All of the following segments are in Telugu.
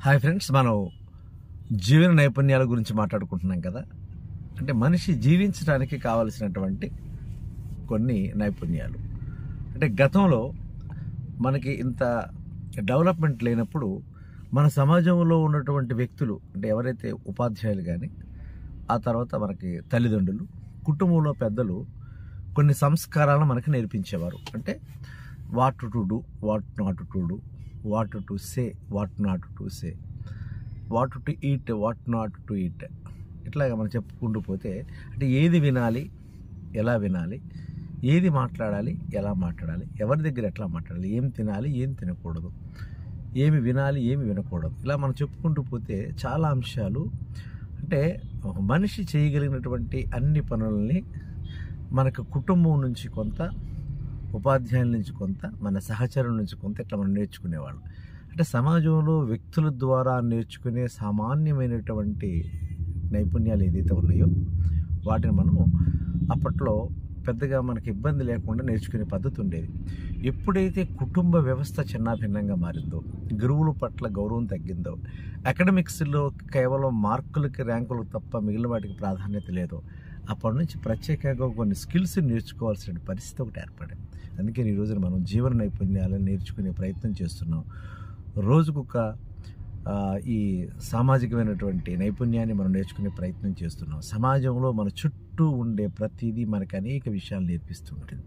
హాయ్ ఫ్రెండ్స్, మనం జీవన నైపుణ్యాల గురించి మాట్లాడుకుంటున్నాం కదా. అంటే మనిషి జీవించడానికి కావలసినటువంటి కొన్ని నైపుణ్యాలు. అంటే గతంలో మనకి ఇంత డెవలప్మెంట్ లేనప్పుడు మన సమాజంలో ఉన్నటువంటి వ్యక్తులు, అంటే ఎవరైతే ఉపాధ్యాయులు కానీ, ఆ తర్వాత మనకి తల్లిదండ్రులు, కుటుంబంలో పెద్దలు కొన్ని సంస్కారాలను మనకి నేర్పించేవారు. అంటే what to do, what not to do, what to say, what not to say, what to eat, what not to eat. ఇట్లాగా మనం చెప్పుకుంటూ పోతే అంటే ఏది వినాలి, ఎలా వినాలి, ఏది మాట్లాడాలి, ఎలా మాట్లాడాలి, ఎవరి దగ్గర ఎట్లా మాట్లాడాలి, ఏం తినాలి, ఏం తినకూడదు, ఏమి వినాలి, ఏమి వినకూడదు, ఇలా మనం చెప్పుకుంటూ పోతే చాలా అంశాలు. అంటే ఒక మనిషి చేయగలిగినటువంటి అన్ని పనులని మనకు కుటుంబం నుంచి కొంత, ఉపాధ్యాయుల నుంచి కొంత, మన సహచరుల నుంచి కొంత ఇట్లా మనం నేర్చుకునేవాళ్ళం. అంటే సమాజంలో వ్యక్తుల ద్వారా నేర్చుకునే సామాన్యమైనటువంటి నైపుణ్యాలు ఏదైతే ఉన్నాయో వాటిని మనం అప్పట్లో పెద్దగా మనకి ఇబ్బంది లేకుండా నేర్చుకునే పద్ధతి ఉండేది. ఎప్పుడైతే కుటుంబ వ్యవస్థ చిన్నాభిన్నంగా మారిందో, గురువుల పట్ల గౌరవం తగ్గిందో, అకాడమిక్స్లో కేవలం మార్కులకి, ర్యాంకులకు తప్ప మిగిలిన వాటికి ప్రాధాన్యత లేదో, అప్పటి నుంచి ప్రత్యేకంగా కొన్ని స్కిల్స్ నేర్చుకోవాల్సిన పరిస్థితి ఒకటి ఏర్పడింది. అందుకని ఈ రోజున మనం జీవన నైపుణ్యాలను నేర్చుకునే ప్రయత్నం చేస్తున్నాం. రోజుకొక ఈ సామాజికమైనటువంటి నైపుణ్యాన్ని మనం నేర్చుకునే ప్రయత్నం చేస్తున్నాం. సమాజంలో మన చుట్టూ ఉండే ప్రతిదీ మనకు అనేక విషయాలు నేర్పిస్తూ ఉంటుంది.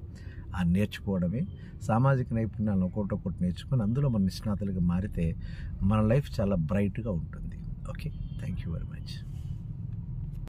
ఆ నేర్చుకోవడమే సామాజిక నైపుణ్యాలను ఒక్కొక్కటి నేర్చుకొని అందులో మన నిష్ణాతులుగా మారితే మన లైఫ్ చాలా బ్రైట్గా ఉంటుంది. Okay, thank you very much.